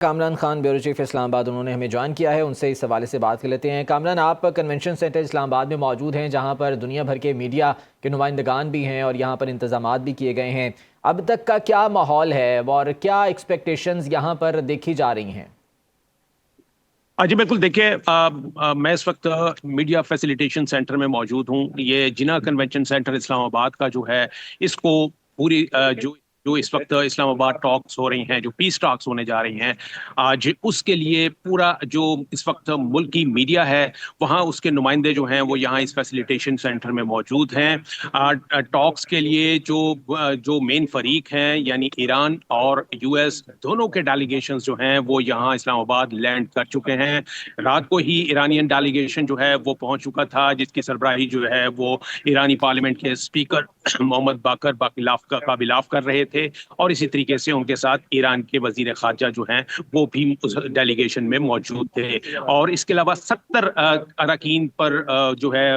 Kamran Khan bureau chief اسلام آباد انہوں نے ہمیں جوائن کیا ہے، ان سے اس حوالے سے بات کر لیتے ہیں۔ کامران، آپ کنونشن سینٹر اسلام آباد میں موجود ہیں جہاں پر دنیا بھر کے میڈیا کے نمائندگان بھی ہیں اور یہاں پر انتظامات بھی کیے گئے ہیں۔ اب تک کا کیا ماحول ہے اور کیا ایکسپیکٹیشنز یہاں پر دیکھی جا رہی ہیں؟ جی بالکل، دیکھیے میں اس وقت میڈیا فیسیلیٹیشن سینٹر میں موجود ہوں۔ یہ جناح کنونشن سینٹر اسلام آباد کا جو ہے، اس کو پوری جو اس وقت اسلام آباد ٹاکس ہو رہی ہیں، جو پیس ٹاکس ہونے جا رہی ہیں آج، اس کے لیے پورا جو اس وقت ملک کی میڈیا ہے وہاں اس کے نمائندے جو ہیں وہ یہاں اس فیسیلیٹیشن سینٹر میں موجود ہیں۔ ٹاکس کے لیے جو مین فریق ہیں، یعنی ایران اور یو ایس دونوں کے ڈیلیگیشنز جو ہیں وہ یہاں اسلام آباد لینڈ کر چکے ہیں۔ رات کو ہی ایرانین ڈیلیگیشن جو ہے وہ پہنچ چکا تھا، جس کی سربراہی جو ہے وہ ایرانی پارلیمنٹ کے اسپیکر محمد باقر باقلاف کر رہے تھے، اور اسی طریقے سے ان کے ساتھ ایران کے وزیر خارجہ جو ہیں وہ بھی اس ڈیلیگیشن میں موجود تھے، اور اس کے علاوہ 70 اراکین پر جو ہے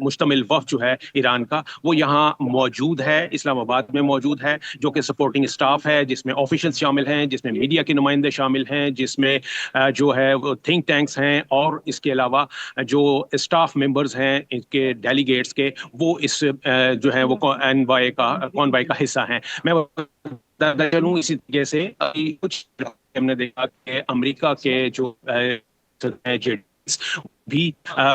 مشتمل وفد جو ہے ایران کا، وہ یہاں موجود ہے، اسلام آباد میں موجود ہے، جو کہ سپورٹنگ اسٹاف ہے، جس میں آفیشلز شامل ہیں، جس میں میڈیا کے نمائندے شامل ہیں، جس میں جو ہے وہ تھنک ٹینکس ہیں، اور اس کے علاوہ جو اسٹاف ممبرز ہیں ان کے ڈیلیگیٹس کے، وہ اس جو ہے وہ کانوائے کا حصہ ہیں۔ میں بتاتا چلوں اسی طریقے سے کچھ ہم نے دیکھا کہ امریکہ کے جو بھی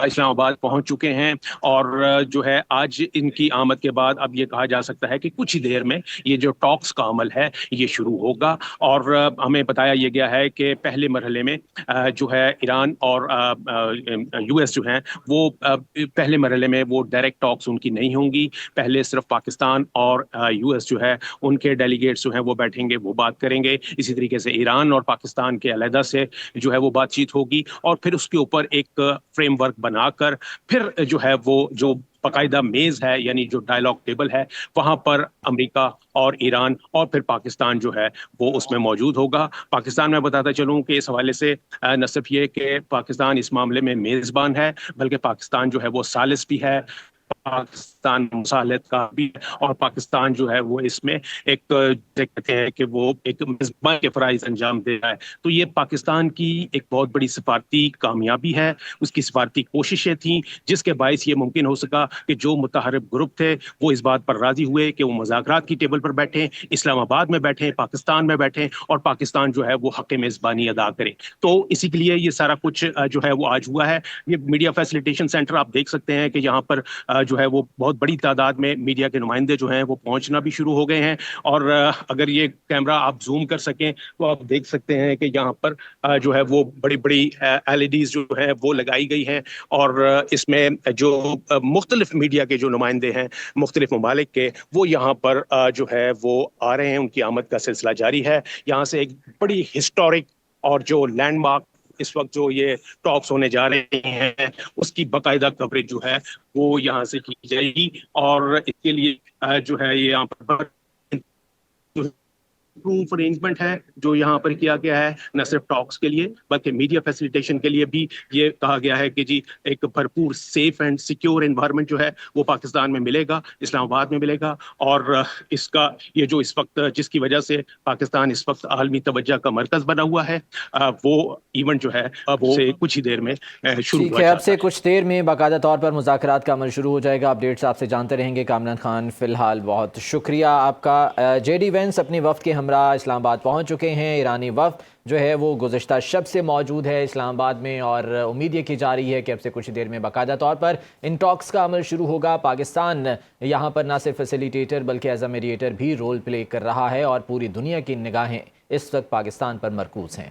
اسلام آباد پہنچ چکے ہیں، اور جو ہے آج ان کی آمد کے بعد اب یہ کہا جا سکتا ہے کہ کچھ ہی دیر میں یہ جو ٹاکس کا عمل ہے یہ شروع ہوگا، اور ہمیں بتایا یہ گیا ہے کہ پہلے مرحلے میں جو ہے ایران اور یو ایس جو ہیں وہ پہلے مرحلے میں وہ ڈائریکٹ ٹاکس ان کی نہیں ہوں گی۔ پہلے صرف پاکستان اور یو ایس جو ہے ان کے ڈیلیگیٹس جو ہیں وہ بیٹھیں گے، وہ بات کریں گے، اسی طریقے سے ایران اور پاکستان کے علیحدہ سے جو ہے وہ بات چیت ہوگی، اور پھر اس کے اوپر ایک فریم ورک بنا کر پھر جو ہے وہ جو باقاعدہ میز ہے، یعنی جو ڈائلاگ ٹیبل ہے، وہاں پر امریکہ اور ایران اور پھر پاکستان جو ہے وہ اس میں موجود ہوگا۔ پاکستان میں بتاتا چلوں کہ اس حوالے سے نہ صرف یہ کہ پاکستان اس معاملے میں میزبان ہے، بلکہ پاکستان جو ہے وہ ثالث بھی ہے، پاکستان مصالحت کا بھی، اور پاکستان جو ہے وہ اس میں ایک کہتے ہیں کہ وہ ایک میزبان کے فرائض انجام دے رہا ہے۔ تو یہ پاکستان کی ایک بہت بڑی سفارتی کامیابی ہے، اس کی سفارتی کوششیں تھیں، جس کے باعث یہ ممکن ہو سکا کہ جو متحرک گروپ تھے وہ اس بات پر راضی ہوئے کہ وہ مذاکرات کی ٹیبل پر بیٹھیں، اسلام آباد میں بیٹھیں، پاکستان میں بیٹھیں، اور پاکستان جو ہے وہ حق میزبانی ادا کرے۔ تو اسی کے لیے یہ سارا کچھ جو ہے وہ آج ہوا ہے۔ یہ میڈیا فیسیلیٹیشن سینٹر آپ دیکھ سکتے ہیں کہ یہاں پر جو ہے وہ بہت بڑی تعداد میں میڈیا کے نمائندے جو ہیں وہ پہنچنا بھی شروع ہو گئے ہیں، اور اگر یہ کیمرہ آپ زوم کر سکیں تو آپ دیکھ سکتے ہیں کہ یہاں پر جو ہے وہ بڑی بڑی ایل ای ڈیز جو ہے وہ لگائی گئی ہیں، اور اس میں جو مختلف میڈیا کے جو نمائندے ہیں مختلف ممالک کے، وہ یہاں پر جو ہے وہ آ رہے ہیں، ان کی آمد کا سلسلہ جاری ہے۔ یہاں سے ایک بڑی ہسٹورک اور جو لینڈ مارک اس وقت جو یہ ٹاکس ہونے جا رہے ہیں اس کی باقاعدہ کوریج جو ہے وہ یہاں سے کی جائے گی، اور اس کے لیے جو ہے یہ یہاں پر پروف ارینجمنٹ ہے جو یہاں پر کیا گیا ہے، نہ صرف ٹاکس کے لیے بلکہ میڈیا فیسیلیٹیشن کے لیے بھی یہ کہا گیا ہے کہ جی ایک بھرپور سیف اینڈ سیکیور انوائرمنٹ جو ہے وہ پاکستان میں ملے گا، اسلام آباد میں ملے گا، اور اس کا یہ جو اس وقت جس کی وجہ سے پاکستان اس وقت عالمی توجہ کا مرکز بنا ہوا ہے، وہ ایونٹ جو ہے اب سے کچھ ہی دیر میں شروع ٹھیک ہوا ہے، اب چاہتا سے ہے۔ کچھ دیر میں باقاعدہ طور پر مذاکرات کا عمل شروع ہو جائے گا۔ اپڈیٹس آپ سے جانتے رہیں گے۔ کامران خان، فی الحال بہت شکریہ آپ کا۔ جے ڈی وینس اپنی وفد کے ہمراہ اسلام آباد پہنچ چکے ہیں۔ ایرانی وفد جو ہے وہ گزشتہ شب سے موجود ہے اسلام آباد میں، اور امید یہ کی جا رہی ہے کہ اب سے کچھ دیر میں باقاعدہ طور پر ان ٹاکس کا عمل شروع ہوگا۔ پاکستان یہاں پر نہ صرف فیسیلیٹیٹر بلکہ ایز اے میڈیٹر بھی رول پلے کر رہا ہے، اور پوری دنیا کی نگاہیں اس وقت پاکستان پر مرکوز ہیں۔